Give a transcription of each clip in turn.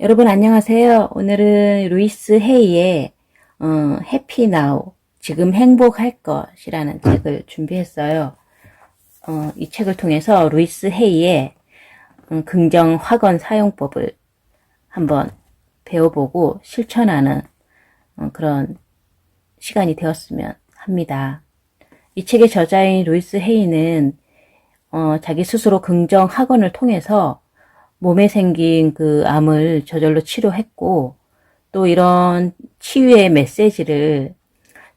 여러분 안녕하세요. 오늘은 루이스 헤이의 해피 나우, 지금 행복할 것이라는 책을 준비했어요. 이 책을 통해서 루이스 헤이의 긍정 확언 사용법을 한번 배워보고 실천하는 그런 시간이 되었으면 합니다. 이 책의 저자인 루이스 헤이는 자기 스스로 긍정 학원을 통해서 몸에 생긴 그 암을 저절로 치료했고, 또 이런 치유의 메시지를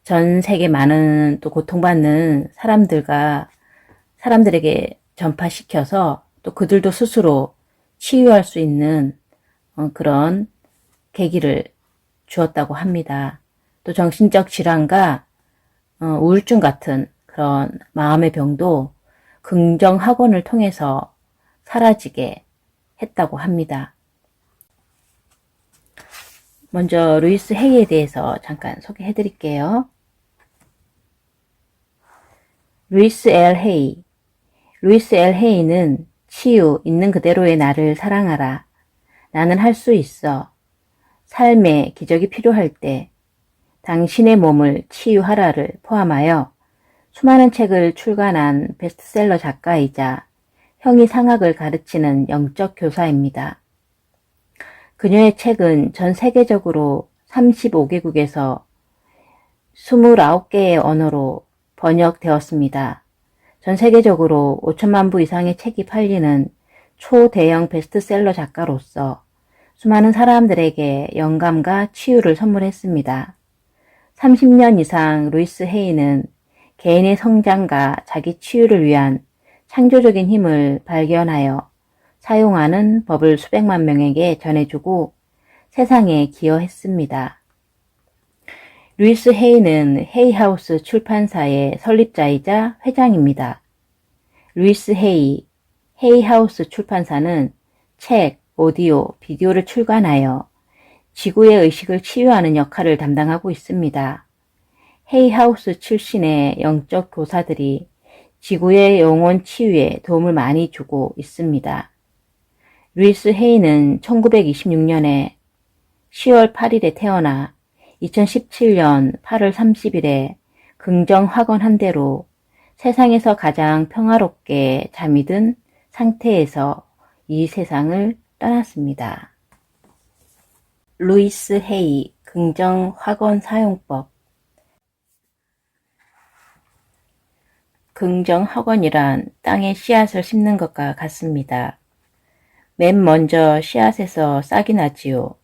전 세계 많은 또 고통받는 사람들에게 전파시켜서 또 그들도 스스로 치유할 수 있는 그런 계기를 주었다고 합니다. 또 정신적 질환과 우울증 같은 그런 마음의 병도 긍정 학원을 통해서 사라지게 했다고 합니다. 먼저 루이스 헤이에 대해서 잠깐 소개해 드릴게요. 루이스 엘 헤이. 루이스 엘 헤이는 치유, 있는 그대로의 나를 사랑하라. 나는 할 수 있어. 삶에 기적이 필요할 때 당신의 몸을 치유하라를 포함하여 수많은 책을 출간한 베스트셀러 작가이자 형이상학을 가르치는 영적 교사입니다. 그녀의 책은 전 세계적으로 35개국에서 29개의 언어로 번역되었습니다. 전 세계적으로 5천만 부 이상의 책이 팔리는 초대형 베스트셀러 작가로서 수많은 사람들에게 영감과 치유를 선물했습니다. 30년 이상 루이스 헤이는 개인의 성장과 자기 치유를 위한 창조적인 힘을 발견하여 사용하는 법을 수백만 명에게 전해주고 세상에 기여했습니다. 루이스 헤이는 헤이하우스 출판사의 설립자이자 회장입니다. 루이스 헤이, 헤이하우스 출판사는 책, 오디오, 비디오를 출간하여 지구의 의식을 치유하는 역할을 담당하고 있습니다. 헤이하우스 출신의 영적 교사들이 지구의 영혼 치유에 도움을 많이 주고 있습니다. 루이스 헤이는 1926년에 10월 8일에 태어나 2017년 8월 30일에 긍정 확언 한 대로 세상에서 가장 평화롭게 잠이 든 상태에서 이 세상을 떠났습니다. 루이스 헤이 긍정 확언 사용법. 긍정 학원이란 땅에 씨앗을 심는 것과 같습니다. 맨 먼저 씨앗에서 싹이 나지요.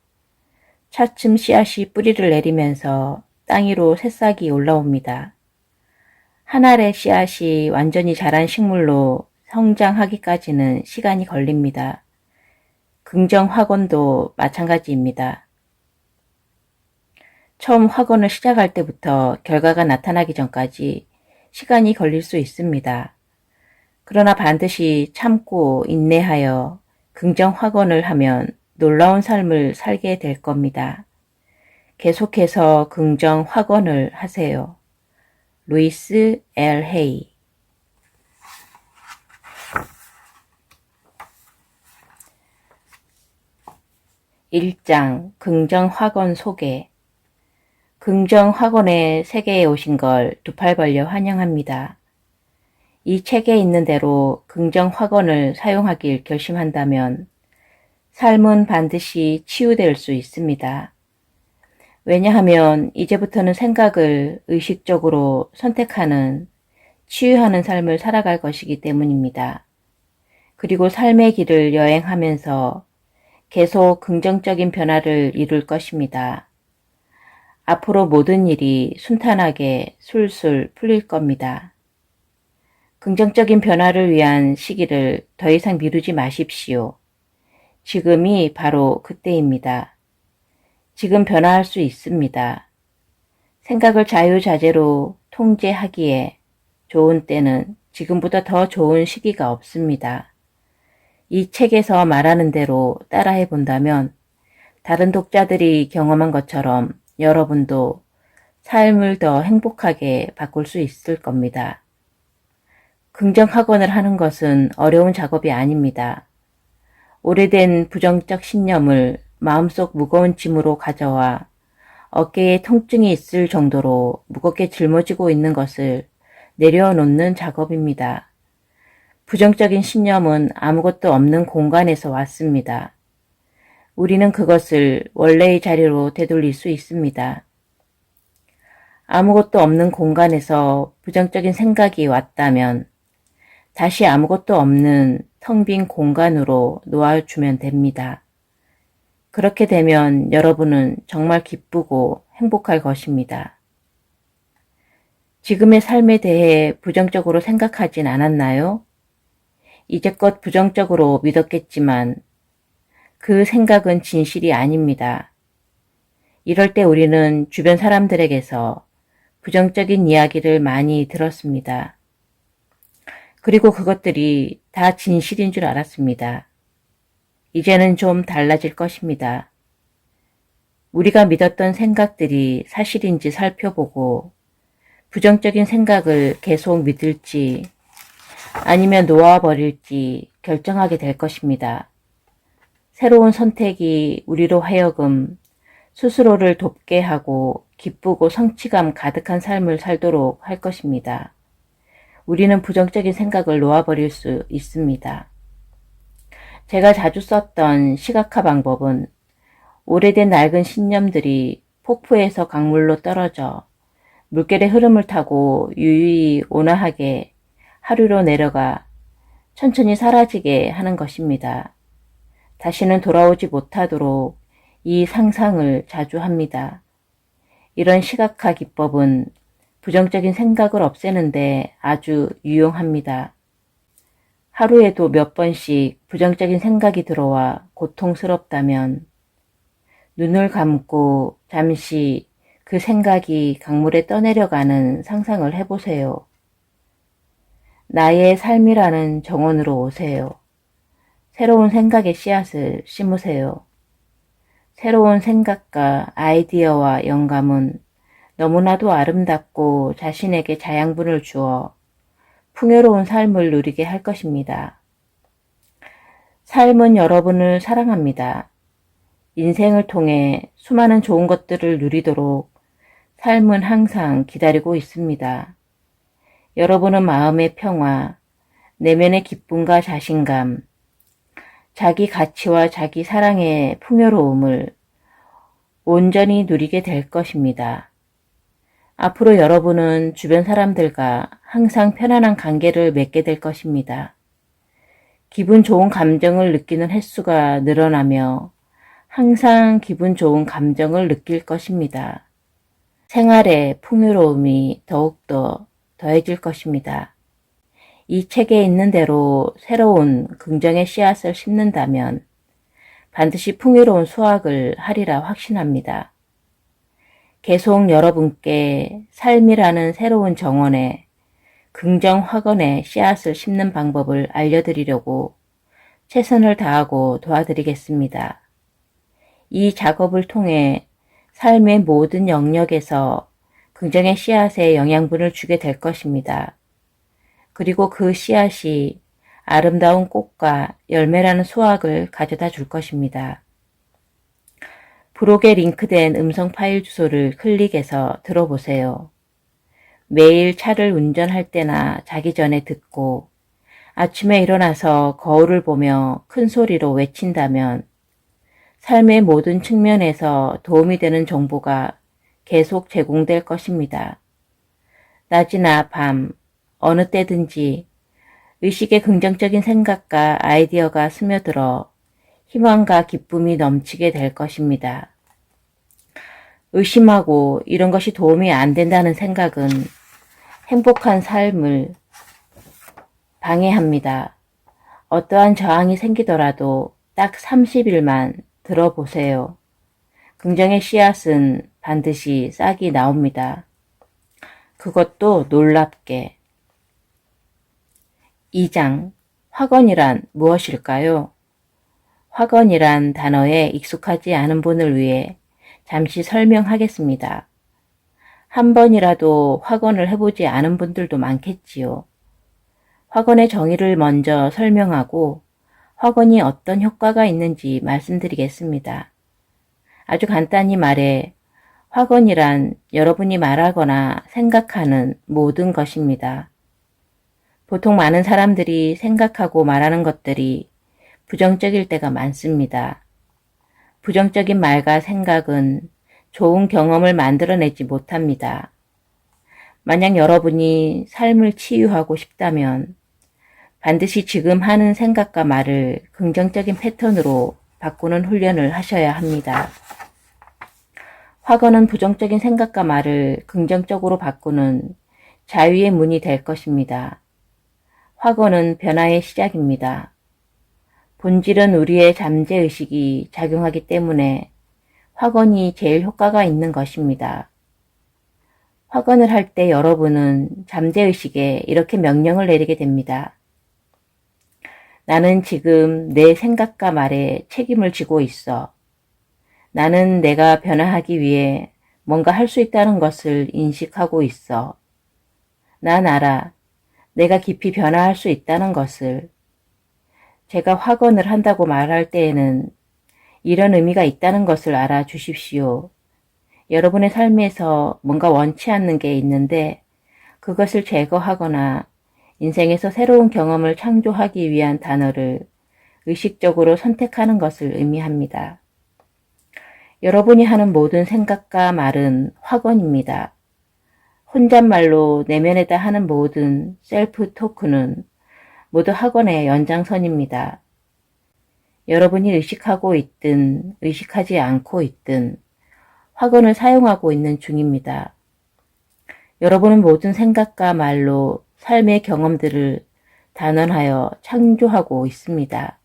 차츰 씨앗이 뿌리를 내리면서 땅 위로 새싹이 올라옵니다. 한 알의 씨앗이 완전히 자란 식물로 성장하기까지는 시간이 걸립니다. 긍정 학원도 마찬가지입니다. 처음 학원을 시작할 때부터 결과가 나타나기 전까지 시간이 걸릴 수 있습니다. 그러나 반드시 참고 인내하여 긍정 확언을 하면 놀라운 삶을 살게 될 겁니다. 계속해서 긍정 확언을 하세요. 루이스 엘 헤이. (1장) 긍정 확언 소개. 긍정 확언의 세계에 오신 걸 두 팔 벌려 환영합니다. 이 책에 있는 대로 긍정 확언을 사용하길 결심한다면 삶은 반드시 치유될 수 있습니다. 왜냐하면 이제부터는 생각을 의식적으로 선택하는 치유하는 삶을 살아갈 것이기 때문입니다. 그리고 삶의 길을 여행하면서 계속 긍정적인 변화를 이룰 것입니다. 앞으로 모든 일이 순탄하게 술술 풀릴 겁니다. 긍정적인 변화를 위한 시기를 더 이상 미루지 마십시오. 지금이 바로 그때입니다. 지금 변화할 수 있습니다. 생각을 자유자재로 통제하기에 좋은 때는 지금보다 더 좋은 시기가 없습니다. 이 책에서 말하는 대로 따라해 본다면 다른 독자들이 경험한 것처럼 여러분도 삶을 더 행복하게 바꿀 수 있을 겁니다. 긍정 학원을 하는 것은 어려운 작업이 아닙니다. 오래된 부정적 신념을 마음속 무거운 짐으로 가져와 어깨에 통증이 있을 정도로 무겁게 짊어지고 있는 것을 내려놓는 작업입니다. 부정적인 신념은 아무것도 없는 공간에서 왔습니다. 우리는 그것을 원래의 자리로 되돌릴 수 있습니다. 아무것도 없는 공간에서 부정적인 생각이 왔다면 다시 아무것도 없는 텅 빈 공간으로 놓아주면 됩니다. 그렇게 되면 여러분은 정말 기쁘고 행복할 것입니다. 지금의 삶에 대해 부정적으로 생각하진 않았나요? 이제껏 부정적으로 믿었겠지만 그 생각은 진실이 아닙니다. 이럴 때 우리는 주변 사람들에게서 부정적인 이야기를 많이 들었습니다. 그리고 그것들이 다 진실인 줄 알았습니다. 이제는 좀 달라질 것입니다. 우리가 믿었던 생각들이 사실인지 살펴보고 부정적인 생각을 계속 믿을지 아니면 놓아버릴지 결정하게 될 것입니다. 새로운 선택이 우리로 하여금 스스로를 돕게 하고 기쁘고 성취감 가득한 삶을 살도록 할 것입니다. 우리는 부정적인 생각을 놓아버릴 수 있습니다. 제가 자주 썼던 시각화 방법은 오래된 낡은 신념들이 폭포에서 강물로 떨어져 물결의 흐름을 타고 유유히 온화하게 하류로 내려가 천천히 사라지게 하는 것입니다. 다시는 돌아오지 못하도록 이 상상을 자주 합니다. 이런 시각화 기법은 부정적인 생각을 없애는데 아주 유용합니다. 하루에도 몇 번씩 부정적인 생각이 들어와 고통스럽다면 눈을 감고 잠시 그 생각이 강물에 떠내려가는 상상을 해보세요. 나의 삶이라는 정원으로 오세요. 새로운 생각의 씨앗을 심으세요. 새로운 생각과 아이디어와 영감은 너무나도 아름답고 자신에게 자양분을 주어 풍요로운 삶을 누리게 할 것입니다. 삶은 여러분을 사랑합니다. 인생을 통해 수많은 좋은 것들을 누리도록 삶은 항상 기다리고 있습니다. 여러분은 마음의 평화, 내면의 기쁨과 자신감, 자기 가치와 자기 사랑의 풍요로움을 온전히 누리게 될 것입니다. 앞으로 여러분은 주변 사람들과 항상 편안한 관계를 맺게 될 것입니다. 기분 좋은 감정을 느끼는 횟수가 늘어나며 항상 기분 좋은 감정을 느낄 것입니다. 생활의 풍요로움이 더욱더 더해질 것입니다. 이 책에 있는 대로 새로운 긍정의 씨앗을 심는다면 반드시 풍요로운 수확을 하리라 확신합니다. 계속 여러분께 삶이라는 새로운 정원에 긍정 확언의 씨앗을 심는 방법을 알려드리려고 최선을 다하고 도와드리겠습니다. 이 작업을 통해 삶의 모든 영역에서 긍정의 씨앗에 영양분을 주게 될 것입니다. 그리고 그 씨앗이 아름다운 꽃과 열매라는 수확을 가져다 줄 것입니다. 브록에 링크된 음성 파일 주소를 클릭해서 들어보세요. 매일 차를 운전할 때나 자기 전에 듣고 아침에 일어나서 거울을 보며 큰 소리로 외친다면 삶의 모든 측면에서 도움이 되는 정보가 계속 제공될 것입니다. 낮이나 밤, 어느 때든지 의식의 긍정적인 생각과 아이디어가 스며들어 희망과 기쁨이 넘치게 될 것입니다. 의심하고 이런 것이 도움이 안 된다는 생각은 행복한 삶을 방해합니다. 어떠한 저항이 생기더라도 딱 30일만 들어보세요. 긍정의 씨앗은 반드시 싹이 나옵니다. 그것도 놀랍게. 2장, 확언이란 무엇일까요? 확언이란 단어에 익숙하지 않은 분을 위해 잠시 설명하겠습니다. 한 번이라도 확언을 해보지 않은 분들도 많겠지요. 확언의 정의를 먼저 설명하고 확언이 어떤 효과가 있는지 말씀드리겠습니다. 아주 간단히 말해 확언이란 여러분이 말하거나 생각하는 모든 것입니다. 보통 많은 사람들이 생각하고 말하는 것들이 부정적일 때가 많습니다. 부정적인 말과 생각은 좋은 경험을 만들어내지 못합니다. 만약 여러분이 삶을 치유하고 싶다면 반드시 지금 하는 생각과 말을 긍정적인 패턴으로 바꾸는 훈련을 하셔야 합니다. 확언은 부정적인 생각과 말을 긍정적으로 바꾸는 자유의 문이 될 것입니다. 확언은 변화의 시작입니다. 본질은 우리의 잠재의식이 작용하기 때문에 확언이 제일 효과가 있는 것입니다. 확언을 할 때 여러분은 잠재의식에 이렇게 명령을 내리게 됩니다. 나는 지금 내 생각과 말에 책임을 지고 있어. 나는 내가 변화하기 위해 뭔가 할 수 있다는 것을 인식하고 있어. 난 알아. 내가 깊이 변화할 수 있다는 것을. 제가 확언을 한다고 말할 때에는 이런 의미가 있다는 것을 알아주십시오. 여러분의 삶에서 뭔가 원치 않는 게 있는데 그것을 제거하거나 인생에서 새로운 경험을 창조하기 위한 단어를 의식적으로 선택하는 것을 의미합니다. 여러분이 하는 모든 생각과 말은 확언입니다. 혼잣말로 내면에다 하는 모든 셀프 토크는 모두 확언의 연장선입니다. 여러분이 의식하고 있든 의식하지 않고 있든 확언을 사용하고 있는 중입니다. 여러분은 모든 생각과 말로 삶의 경험들을 단언하여 창조하고 있습니다.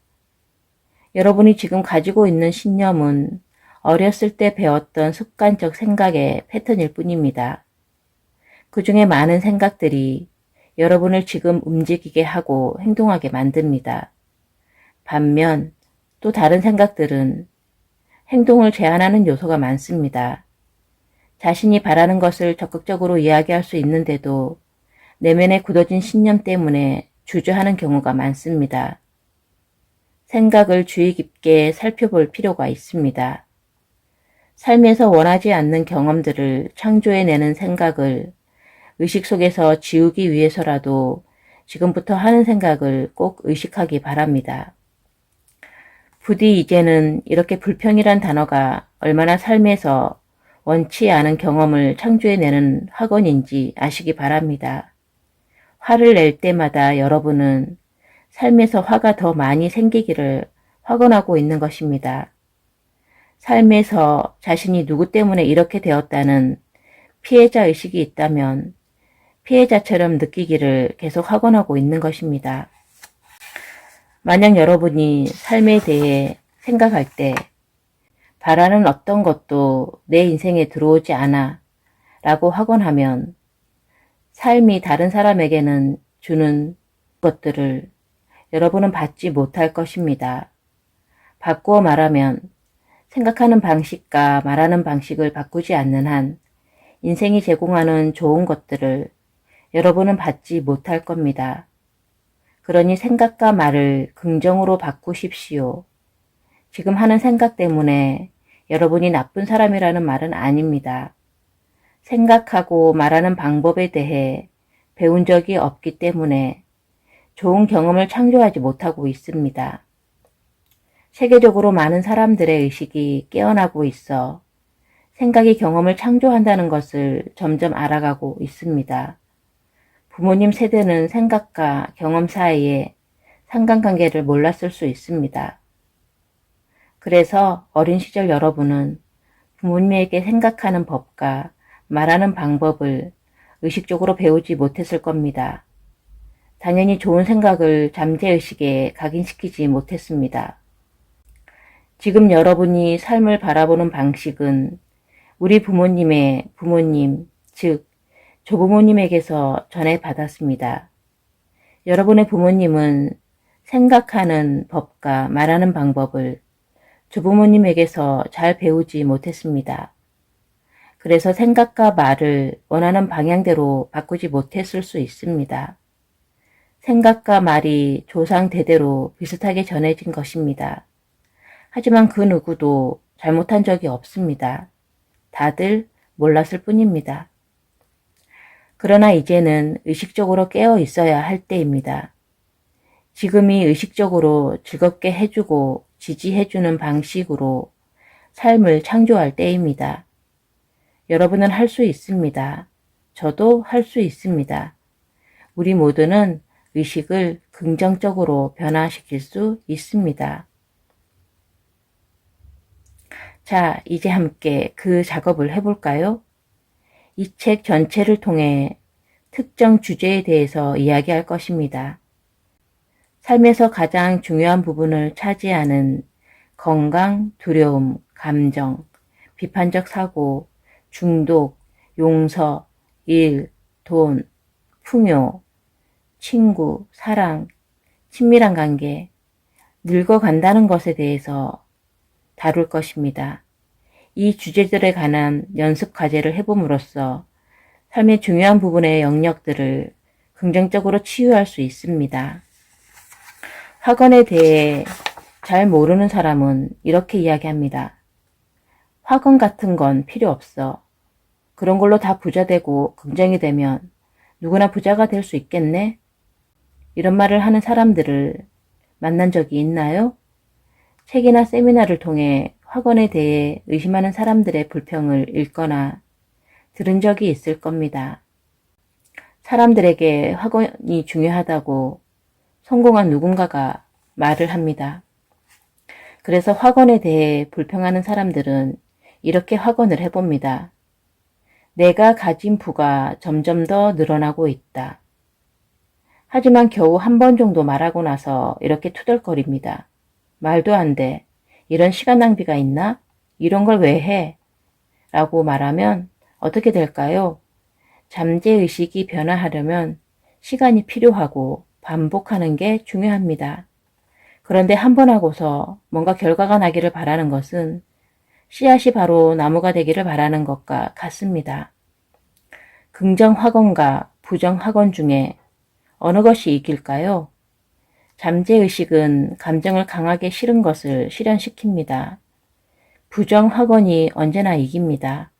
여러분이 지금 가지고 있는 신념은 어렸을 때 배웠던 습관적 생각의 패턴일 뿐입니다. 그 중에 많은 생각들이 여러분을 지금 움직이게 하고 행동하게 만듭니다. 반면 또 다른 생각들은 행동을 제한하는 요소가 많습니다. 자신이 바라는 것을 적극적으로 이야기할 수 있는데도 내면에 굳어진 신념 때문에 주저하는 경우가 많습니다. 생각을 주의 깊게 살펴볼 필요가 있습니다. 삶에서 원하지 않는 경험들을 창조해내는 생각을 의식 속에서 지우기 위해서라도 지금부터 하는 생각을 꼭 의식하기 바랍니다. 부디 이제는 이렇게 불평이란 단어가 얼마나 삶에서 원치 않은 경험을 창조해내는 학원인지 아시기 바랍니다. 화를 낼 때마다 여러분은 삶에서 화가 더 많이 생기기를 확언하고 있는 것입니다. 삶에서 자신이 누구 때문에 이렇게 되었다는 피해자 의식이 있다면 피해자처럼 느끼기를 계속 확언하고 있는 것입니다. 만약 여러분이 삶에 대해 생각할 때 바라는 어떤 것도 내 인생에 들어오지 않아 라고 확언하면 삶이 다른 사람에게는 주는 것들을 여러분은 받지 못할 것입니다. 바꾸어 말하면 생각하는 방식과 말하는 방식을 바꾸지 않는 한 인생이 제공하는 좋은 것들을 여러분은 받지 못할 겁니다. 그러니 생각과 말을 긍정으로 바꾸십시오. 지금 하는 생각 때문에 여러분이 나쁜 사람이라는 말은 아닙니다. 생각하고 말하는 방법에 대해 배운 적이 없기 때문에 좋은 경험을 창조하지 못하고 있습니다. 세계적으로 많은 사람들의 의식이 깨어나고 있어 생각이 경험을 창조한다는 것을 점점 알아가고 있습니다. 부모님 세대는 생각과 경험 사이에 상관관계를 몰랐을 수 있습니다. 그래서 어린 시절 여러분은 부모님에게 생각하는 법과 말하는 방법을 의식적으로 배우지 못했을 겁니다. 당연히 좋은 생각을 잠재의식에 각인시키지 못했습니다. 지금 여러분이 삶을 바라보는 방식은 우리 부모님의 부모님, 즉 조부모님에게서 전해받았습니다. 여러분의 부모님은 생각하는 법과 말하는 방법을 조부모님에게서 잘 배우지 못했습니다. 그래서 생각과 말을 원하는 방향대로 바꾸지 못했을 수 있습니다. 생각과 말이 조상 대대로 비슷하게 전해진 것입니다. 하지만 그 누구도 잘못한 적이 없습니다. 다들 몰랐을 뿐입니다. 그러나 이제는 의식적으로 깨어 있어야 할 때입니다. 지금이 의식적으로 즐겁게 해주고 지지해주는 방식으로 삶을 창조할 때입니다. 여러분은 할 수 있습니다. 저도 할 수 있습니다. 우리 모두는 의식을 긍정적으로 변화시킬 수 있습니다. 자, 이제 함께 그 작업을 해볼까요? 이 책 전체를 통해 특정 주제에 대해서 이야기할 것입니다. 삶에서 가장 중요한 부분을 차지하는 건강, 두려움, 감정, 비판적 사고, 중독, 용서, 일, 돈, 풍요, 친구, 사랑, 친밀한 관계, 늙어간다는 것에 대해서 다룰 것입니다. 이 주제들에 관한 연습 과제를 해봄으로써 삶의 중요한 부분의 영역들을 긍정적으로 치유할 수 있습니다. 학원에 대해 잘 모르는 사람은 이렇게 이야기합니다. 학원 같은 건 필요 없어. 그런 걸로 다 부자 되고 긍정이 되면 누구나 부자가 될 수 있겠네? 이런 말을 하는 사람들을 만난 적이 있나요? 책이나 세미나를 통해 학원에 대해 의심하는 사람들의 불평을 읽거나 들은 적이 있을 겁니다. 사람들에게 학원이 중요하다고 성공한 누군가가 말을 합니다. 그래서 학원에 대해 불평하는 사람들은 이렇게 학원을 해봅니다. 내가 가진 부가 점점 더 늘어나고 있다. 하지만 겨우 한 번 정도 말하고 나서 이렇게 투덜거립니다. 말도 안 돼. 이런 시간 낭비가 있나? 이런 걸 왜 해? 라고 말하면 어떻게 될까요? 잠재의식이 변화하려면 시간이 필요하고 반복하는 게 중요합니다. 그런데 한 번 하고서 뭔가 결과가 나기를 바라는 것은 씨앗이 바로 나무가 되기를 바라는 것과 같습니다. 긍정 학원과 부정 학원 중에 어느 것이 이길까요? 잠재의식은 감정을 강하게 싫은 것을 실현시킵니다. 부정 학원이 언제나 이깁니다.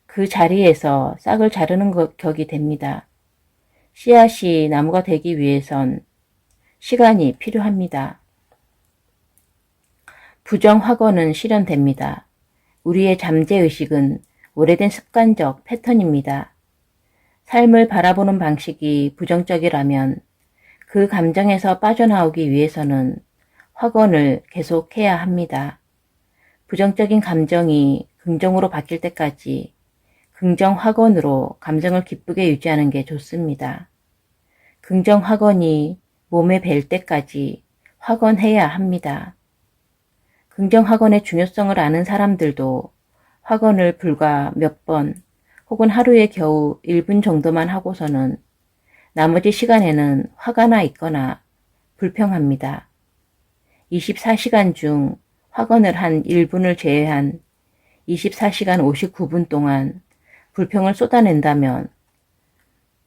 그 자리에서 싹을 자르는 격이 됩니다. 씨앗이 나무가 되기 위해선 시간이 필요합니다. 부정 학원은 실현됩니다. 우리의 잠재의식은 오래된 습관적 패턴입니다. 삶을 바라보는 방식이 부정적이라면 그 감정에서 빠져나오기 위해서는 학원을 계속해야 합니다. 부정적인 감정이 긍정으로 바뀔 때까지 긍정 학원으로 감정을 기쁘게 유지하는 게 좋습니다. 긍정 학원이 몸에 뵐 때까지 학원해야 합니다. 긍정 학원의 중요성을 아는 사람들도 학원을 불과 몇 번 혹은 하루에 겨우 1분 정도만 하고서는 나머지 시간에는 화가 나 있거나 불평합니다. 24시간 중 학원을 한 1분을 제외한 24시간 59분 동안 불평을 쏟아낸다면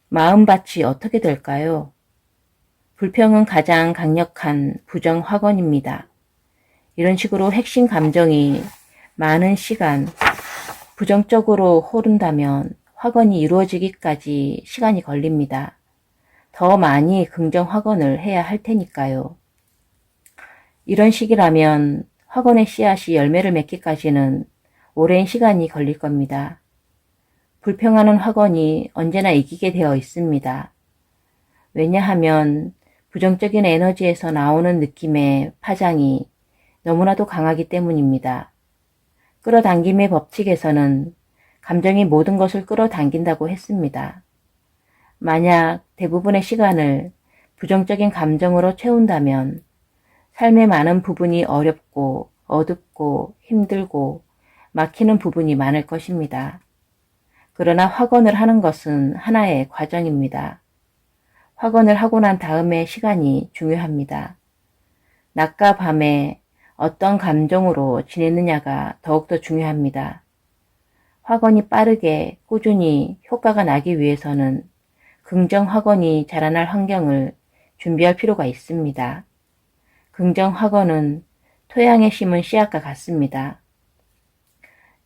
마음밭이 어떻게 될까요? 불평은 가장 강력한 부정 학원입니다. 이런 식으로 핵심 감정이 많은 시간 부정적으로 흐른다면 학원이 이루어지기까지 시간이 걸립니다. 더 많이 긍정 학원을 해야 할 테니까요. 이런 식이라면 학원의 씨앗이 열매를 맺기까지는 오랜 시간이 걸릴 겁니다. 불평하는 학원이 언제나 이기게 되어 있습니다. 왜냐하면 부정적인 에너지에서 나오는 느낌의 파장이 너무나도 강하기 때문입니다. 끌어당김의 법칙에서는 감정이 모든 것을 끌어당긴다고 했습니다. 만약 대부분의 시간을 부정적인 감정으로 채운다면 삶의 많은 부분이 어렵고 어둡고 힘들고 막히는 부분이 많을 것입니다. 그러나 확언을 하는 것은 하나의 과정입니다. 확언을 하고 난 다음의 시간이 중요합니다. 낮과 밤에 어떤 감정으로 지내느냐가 더욱더 중요합니다. 확언이 빠르게 꾸준히 효과가 나기 위해서는 긍정 확언이 자라날 환경을 준비할 필요가 있습니다. 긍정 확언은 토양에 심은 씨앗과 같습니다.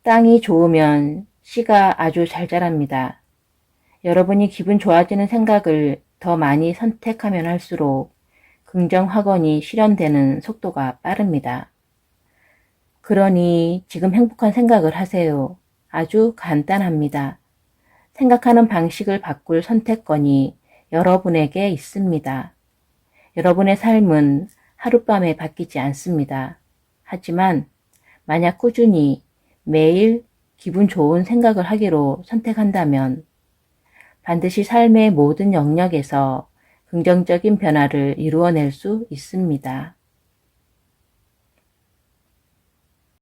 땅이 좋으면 씨가 아주 잘 자랍니다. 여러분이 기분 좋아지는 생각을 더 많이 선택하면 할수록 긍정 확언이 실현되는 속도가 빠릅니다. 그러니 지금 행복한 생각을 하세요. 아주 간단합니다. 생각하는 방식을 바꿀 선택권이 여러분에게 있습니다. 여러분의 삶은 하룻밤에 바뀌지 않습니다. 하지만 만약 꾸준히 매일 기분 좋은 생각을 하기로 선택한다면 반드시 삶의 모든 영역에서 긍정적인 변화를 이루어낼 수 있습니다.